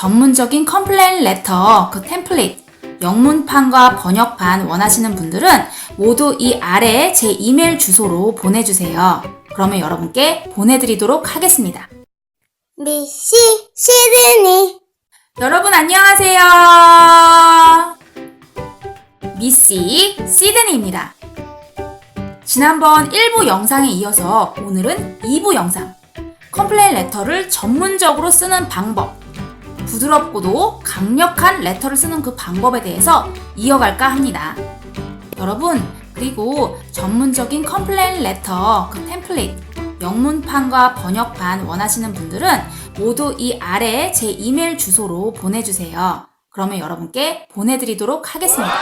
전문적인 컴플레인 레터 그 템플릿 영문판과 번역판 원하시는 분들은 모두 이 아래 제 이메일 주소로 보내주세요. 그러면 여러분께 보내드리도록 하겠습니다. 미시 시드니. 여러분 안녕하세요. 미시 시드니입니다. 지난번 1부 영상에 이어서 오늘은 2부 영상 컴플레인 레터를 전문적으로 쓰는 방법, 부드럽고도 강력한 레터를 쓰는 그 방법에 대해서 이어갈까 합니다. 여러분, 그리고 전문적인 컴플레인 레터 그 템플릿 영문판과 번역판 원하시는 분들은 모두 이 아래 제 이메일 주소로 보내주세요. 그러면 여러분께 보내드리도록 하겠습니다.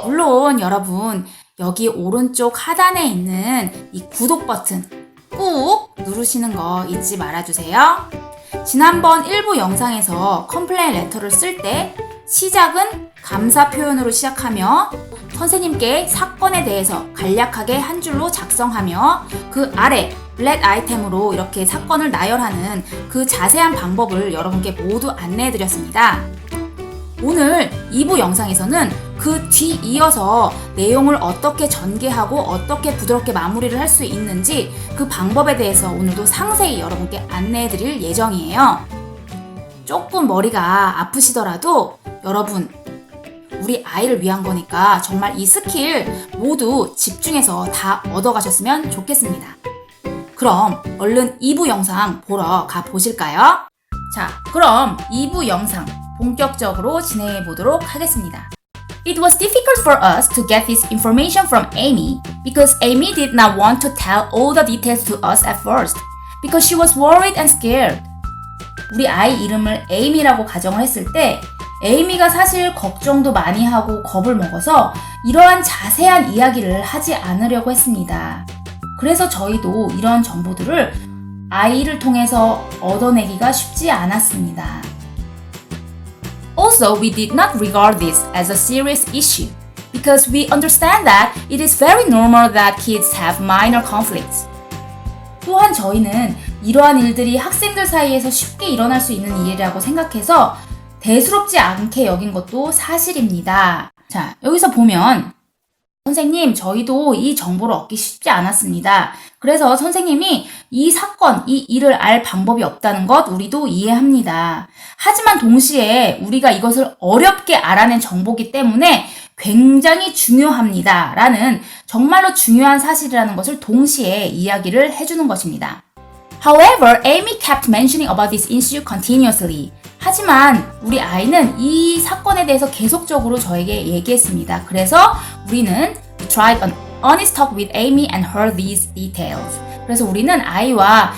물론 여러분, 여기 오른쪽 하단에 있는 이 구독 버튼 꾹 누르시는 거 잊지 말아주세요. 지난번 1부 영상에서 컴플레인 레터를 쓸 때 시작은 감사 표현으로 시작하며 선생님께 사건에 대해서 간략하게 한 줄로 작성하며 그 아래 블랙 아이템으로 이렇게 사건을 나열하는 그 자세한 방법을 여러분께 모두 안내해드렸습니다. 오늘 2부 영상에서는 그 뒤 이어서 내용을 어떻게 전개하고 어떻게 부드럽게 마무리를 할 수 있는지 그 방법에 대해서 오늘도 상세히 여러분께 안내해드릴 예정이에요. 조금 머리가 아프시더라도 여러분, 우리 아이를 위한 거니까 정말 이 스킬 모두 집중해서 다 얻어가셨으면 좋겠습니다. 그럼 얼른 2부 영상 보러 가보실까요? 자, 그럼 2부 영상 본격적으로 진행해 보도록 하겠습니다. It was difficult for us to get this information from Amy because Amy did not want to tell all the details to us at first because she was worried and scared. 우리 아이 이름을 에이미라고 가정을 했을 때 에이미가 사실 걱정도 많이 하고 겁을 먹어서 이러한 자세한 이야기를 하지 않으려고 했습니다. 그래서 저희도 이런 정보들을 아이를 통해서 얻어내기가 쉽지 않았습니다. Also, we did not regard this as a serious issue because we understand that it is very normal that kids have minor conflicts. 또한 저희는 이러한 일들이 학생들 사이에서 쉽게 일어날 수 있는 일이라고 생각해서 대수롭지 않게 여긴 것도 사실입니다. 자, 여기서 보면 선생님, 저희도 이 정보를 얻기 쉽지 않았습니다. 그래서 선생님이 이 사건, 이 일을 알 방법이 없다는 것 우리도 이해합니다. 하지만 동시에 우리가 이것을 어렵게 알아낸 정보이기 때문에 굉장히 중요합니다. 라는 정말로 중요한 사실이라는 것을 동시에 이야기를 해주는 것입니다. However, Amy kept mentioning about this issue continuously. 하지만 우리 아이는 이 사건에 대해서 계속적으로 저에게 얘기했습니다. 그래서 우리는 tried an honest talk with Amy and heard these details. 그래서 우리는 아이와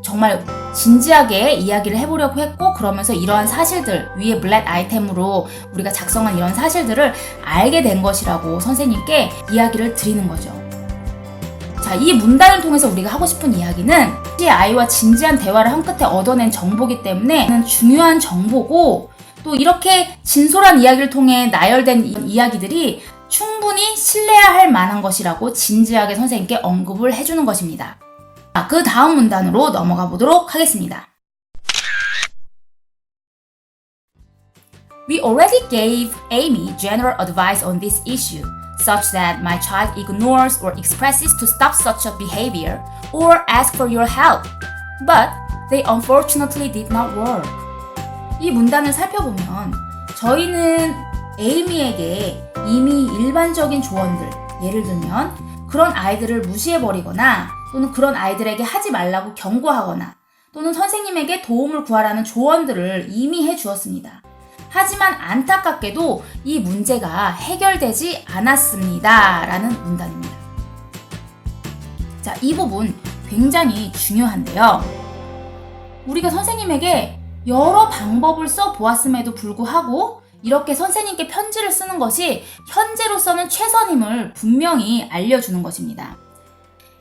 정말 진지하게 이야기를 해보려고 했고, 그러면서 이러한 사실들, 위에 블랙 아이템으로 우리가 작성한 이런 사실들을 알게 된 것이라고 선생님께 이야기를 드리는 거죠. 자, 이 문단을 통해서 우리가 하고 싶은 이야기는 이 아이와 진지한 대화를 한 끝에 얻어낸 정보이기 때문에 중요한 정보고, 또 이렇게 진솔한 이야기를 통해 나열된 이야기들이 충분히 신뢰할 만한 것이라고 진지하게 선생님께 언급을 해주는 것입니다. 자, 그 다음 문단으로 넘어가 보도록 하겠습니다. We already gave Amy general advice on this issue, such that my child ignores or expresses to stop such a behavior or ask for your help. But they unfortunately did not work. 이 문단을 살펴보면 저희는 에이미에게 이미 일반적인 조언들, 예를 들면 그런 아이들을 무시해버리거나 또는 그런 아이들에게 하지 말라고 경고하거나 또는 선생님에게 도움을 구하라는 조언들을 이미 해주었습니다. 하지만 안타깝게도 이 문제가 해결되지 않았습니다. 라는 문단입니다. 자, 이 부분 굉장히 중요한데요. 우리가 선생님에게 여러 방법을 써보았음에도 불구하고 이렇게 선생님께 편지를 쓰는 것이 현재로서는 최선임을 분명히 알려주는 것입니다.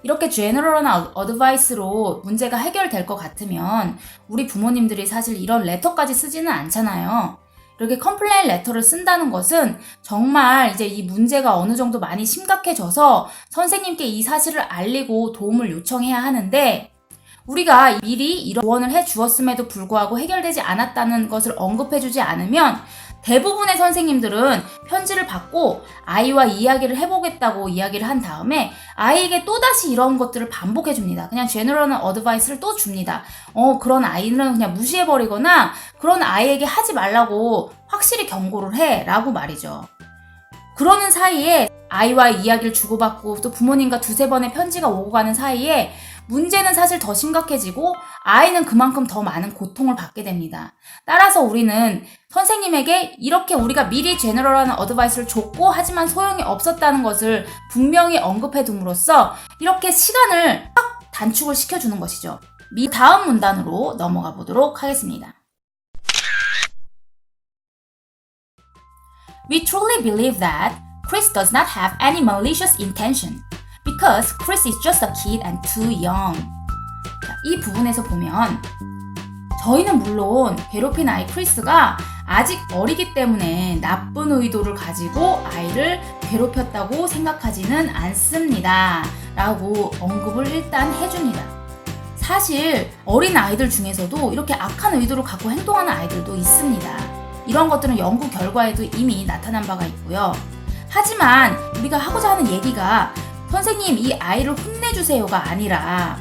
이렇게 제너럴한 어드바이스로 문제가 해결될 것 같으면 우리 부모님들이 사실 이런 레터까지 쓰지는 않잖아요. 이렇게 컴플레인 레터를 쓴다는 것은 정말 이제 이 문제가 어느 정도 많이 심각해져서 선생님께 이 사실을 알리고 도움을 요청해야 하는데, 우리가 미리 이런 조언을 해주었음에도 불구하고 해결되지 않았다는 것을 언급해주지 않으면 대부분의 선생님들은 편지를 받고 아이와 이야기를 해보겠다고 이야기를 한 다음에 아이에게 또다시 이런 것들을 반복해줍니다. 그냥 제너럴 어드바이스를 또 줍니다. 그런 아이는 그냥 무시해버리거나 그런 아이에게 하지 말라고 확실히 경고를 해 라고 말이죠. 그러는 사이에 아이와 이야기를 주고받고 또 부모님과 두세 번의 편지가 오고 가는 사이에 문제는 사실 더 심각해지고 아이는 그만큼 더 많은 고통을 받게 됩니다. 따라서 우리는 선생님에게 이렇게 우리가 미리 제너럴한 어드바이스를 줬고 하지만 소용이 없었다는 것을 분명히 언급해 둠으로써 이렇게 시간을 확 단축을 시켜주는 것이죠. 다음 문단으로 넘어가 보도록 하겠습니다. We truly believe that Chris does not have any malicious intention because Chris is just a kid and too young. 자, 이 부분에서 보면 저희는 물론 괴롭힌 아이 크리스가 아직 어리기 때문에 나쁜 의도를 가지고 아이를 괴롭혔다고 생각하지는 않습니다. 라고 언급을 일단 해줍니다. 사실 어린 아이들 중에서도 이렇게 악한 의도를 갖고 행동하는 아이들도 있습니다. 이런 것들은 연구 결과에도 이미 나타난 바가 있고요. 하지만 우리가 하고자 하는 얘기가 선생님 이 아이를 혼내주세요가 아니라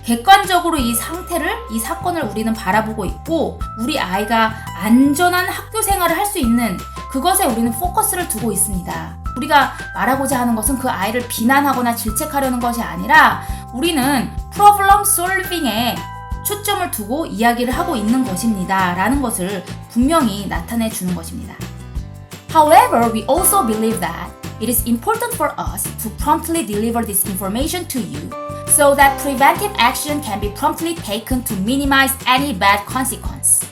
객관적으로 이 상태를, 이 사건을 우리는 바라보고 있고 우리 아이가 안전한 학교 생활을 할 수 있는 그것에 우리는 포커스를 두고 있습니다. 우리가 말하고자 하는 것은 그 아이를 비난하거나 질책하려는 것이 아니라 우리는 프로블럼 솔빙에 초점을 두고 이야기를 하고 있는 것입니다. 라는 것을 분명히 나타내 주는 것입니다. However, we also believe that it is important for us to promptly deliver this information to you so that preventive action can be promptly taken to minimize any bad consequence.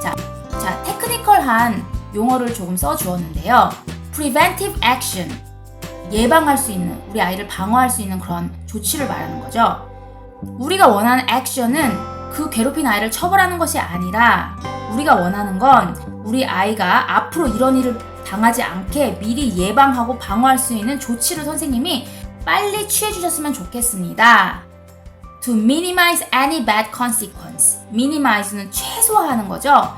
자, 테크니컬한 용어를 조금 써주었는데요. Preventive action, 예방할 수 있는, 우리 아이를 방어할 수 있는 그런 조치를 말하는 거죠. 우리가 원하는 액션은 그 괴롭힌 아이를 처벌하는 것이 아니라 우리가 원하는 건 우리 아이가 앞으로 이런 일을 당하지 않게 미리 예방하고 방어할 수 있는 조치를 선생님이 빨리 취해주셨으면 좋겠습니다. To minimize any bad consequence. minimize는 최소화하는 거죠.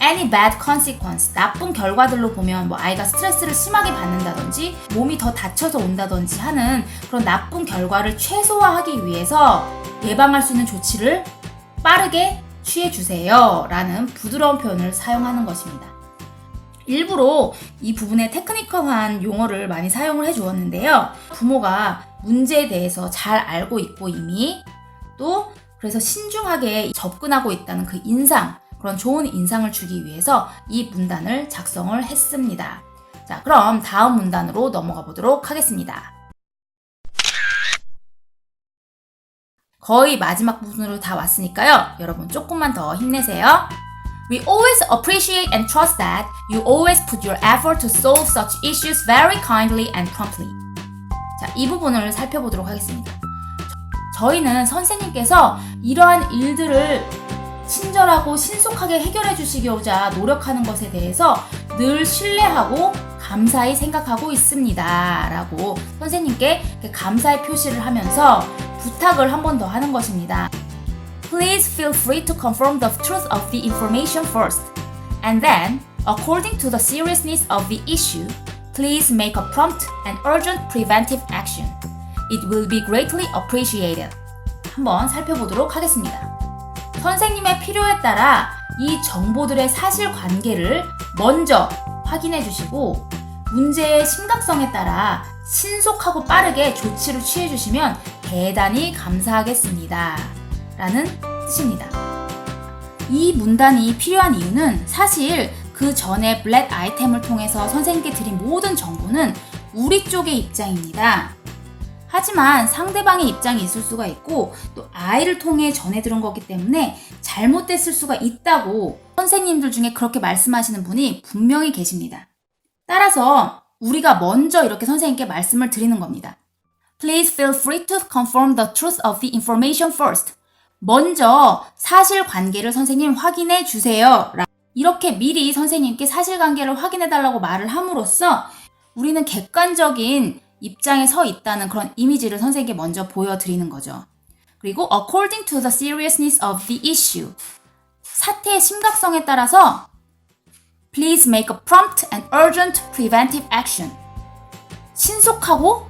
Any bad consequence. 나쁜 결과들로 보면 아이가 스트레스를 심하게 받는다든지 몸이 더 다쳐서 온다든지 하는 그런 나쁜 결과를 최소화하기 위해서 예방할 수 있는 조치를 빠르게 취해주세요 라는 부드러운 표현을 사용하는 것입니다. 일부러 이 부분에 테크니컬한 용어를 많이 사용을 해주었는데요. 부모가 문제에 대해서 잘 알고 있고 이미 또 그래서 신중하게 접근하고 있다는 그 인상, 그런 좋은 인상을 주기 위해서 이 문단을 작성을 했습니다. 자, 그럼 다음 문단으로 넘어가 보도록 하겠습니다. 거의 마지막 부분으로 다 왔으니까요. 여러분 조금만 더 힘내세요. We always appreciate and trust that you always put your effort to solve such issues very kindly and promptly. 자, 이 부분을 살펴보도록 하겠습니다. 저희는 선생님께서 이러한 일들을 친절하고 신속하게 해결해 주시고자 노력하는 것에 대해서 늘 신뢰하고 감사히 생각하고 있습니다. 라고 선생님께 감사의 표시를 하면서 부탁을 한 번 더 하는 것입니다. Please feel free to confirm the truth of the information first. And then, according to the seriousness of the issue, please make a prompt and urgent preventive action. It will be greatly appreciated. 한번 살펴보도록 하겠습니다. 선생님의 필요에 따라 이 정보들의 사실관계를 먼저 확인해 주시고 문제의 심각성에 따라 신속하고 빠르게 조치를 취해 주시면 대단히 감사하겠습니다. 라는 뜻입니다. 이 문단이 필요한 이유는 사실 그 전에 블랙 아이템을 통해서 선생님께 드린 모든 정보는 우리 쪽의 입장입니다. 하지만 상대방의 입장이 있을 수가 있고 또 아이를 통해 전해 들은 거기 때문에 잘못됐을 수가 있다고 선생님들 중에 그렇게 말씀하시는 분이 분명히 계십니다. 따라서 우리가 먼저 이렇게 선생님께 말씀을 드리는 겁니다. Please feel free to confirm the truth of the information first. 먼저 사실관계를 선생님 확인해 주세요. 이렇게 미리 선생님께 사실관계를 확인해 달라고 말을 함으로써 우리는 객관적인 입장에 서 있다는 그런 이미지를 선생님께 먼저 보여드리는 거죠. 그리고 according to the seriousness of the issue. 사태의 심각성에 따라서 please make a prompt and urgent preventive action. 신속하고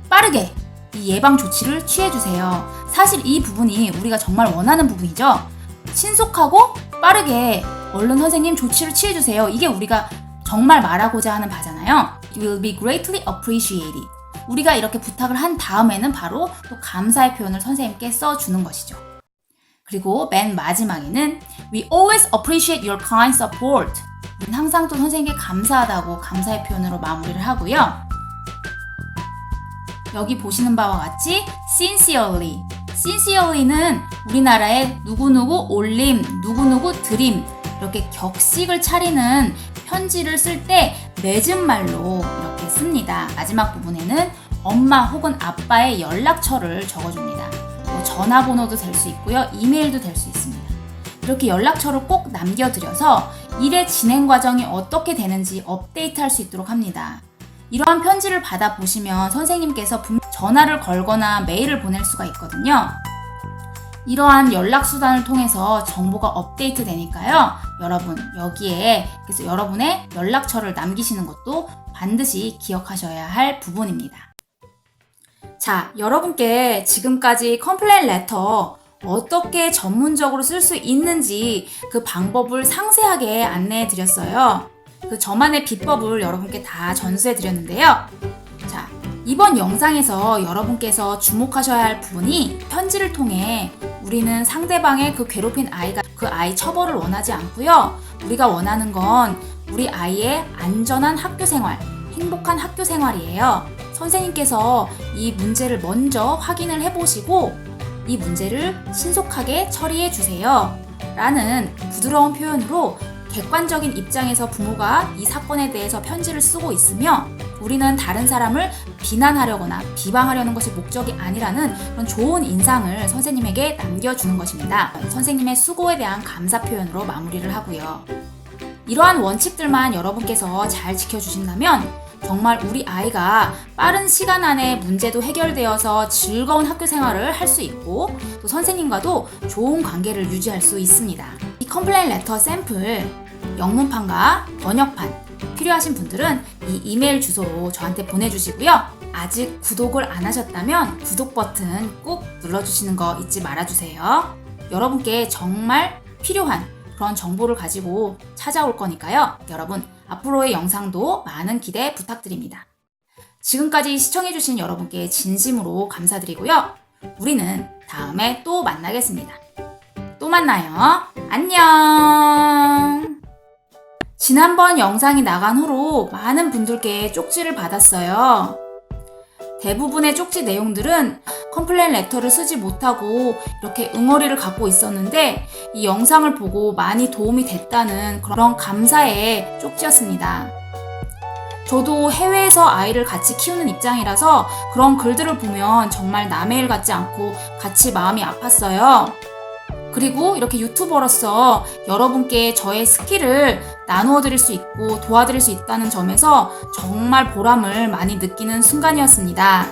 빠르게 이 예방 조치를 취해주세요. 사실 이 부분이 우리가 정말 원하는 부분이죠. 신속하고 빠르게 얼른 선생님 조치를 취해주세요. 이게 우리가 정말 말하고자 하는 바잖아요. It will be greatly appreciated. 우리가 이렇게 부탁을 한 다음에는 바로 또 감사의 표현을 선생님께 써주는 것이죠. 그리고 맨 마지막에는 We always appreciate your kind support. 우리는 항상 또 선생님께 감사하다고 감사의 표현으로 마무리를 하고요. 여기 보시는 바와 같이 sincerely. sincerely는 우리나라의 누구누구 올림, 누구누구 드림 이렇게 격식을 차리는 편지를 쓸 때 맺은 말로 이렇게 씁니다. 마지막 부분에는 엄마 혹은 아빠의 연락처를 적어줍니다. 뭐 전화번호도 될 수 있고요. 이메일도 될 수 있습니다. 이렇게 연락처를 꼭 남겨드려서 일의 진행 과정이 어떻게 되는지 업데이트할 수 있도록 합니다. 이러한 편지를 받아보시면 선생님께서 전화를 걸거나 메일을 보낼 수가 있거든요. 이러한 연락수단을 통해서 정보가 업데이트 되니까요. 여러분 여기에 그래서 여러분의 연락처를 남기시는 것도 반드시 기억하셔야 할 부분입니다. 자, 여러분께 지금까지 컴플레인 레터 어떻게 전문적으로 쓸 수 있는지 그 방법을 상세하게 안내해 드렸어요. 그 저만의 비법을 여러분께 다 전수해 드렸는데요. 자, 이번 영상에서 여러분께서 주목하셔야 할 부분이 편지를 통해 우리는 상대방의 그 괴롭힌 아이가 그 아이 처벌을 원하지 않고요. 우리가 원하는 건 우리 아이의 안전한 학교 생활, 행복한 학교 생활이에요. 선생님께서 이 문제를 먼저 확인을 해보시고 이 문제를 신속하게 처리해 주세요. 라는 부드러운 표현으로 객관적인 입장에서 부모가 이 사건에 대해서 편지를 쓰고 있으며 우리는 다른 사람을 비난하려거나 비방하려는 것이 목적이 아니라는 그런 좋은 인상을 선생님에게 남겨주는 것입니다. 선생님의 수고에 대한 감사 표현으로 마무리를 하고요. 이러한 원칙들만 여러분께서 잘 지켜주신다면 정말 우리 아이가 빠른 시간 안에 문제도 해결되어서 즐거운 학교 생활을 할 수 있고 또 선생님과도 좋은 관계를 유지할 수 있습니다. 이 컴플레인 레터 샘플 영문판과 번역판 필요하신 분들은 이 이메일 주소로 저한테 보내주시고요. 아직 구독을 안 하셨다면 구독 버튼 꼭 눌러주시는 거 잊지 말아주세요. 여러분께 정말 필요한 그런 정보를 가지고 찾아올 거니까요. 여러분 앞으로의 영상도 많은 기대 부탁드립니다. 지금까지 시청해주신 여러분께 진심으로 감사드리고요. 우리는 다음에 또 만나겠습니다. 또 만나요. 안녕. 지난번 영상이 나간 후로 많은 분들께 쪽지를 받았어요. 대부분의 쪽지 내용들은 컴플레인 레터를 쓰지 못하고 이렇게 응어리를 갖고 있었는데 이 영상을 보고 많이 도움이 됐다는 그런 감사의 쪽지였습니다. 저도 해외에서 아이를 같이 키우는 입장이라서 그런 글들을 보면 정말 남의 일 같지 않고 같이 마음이 아팠어요. 그리고 이렇게 유튜버로서 여러분께 저의 스킬을 나누어 드릴 수 있고 도와드릴 수 있다는 점에서 정말 보람을 많이 느끼는 순간이었습니다.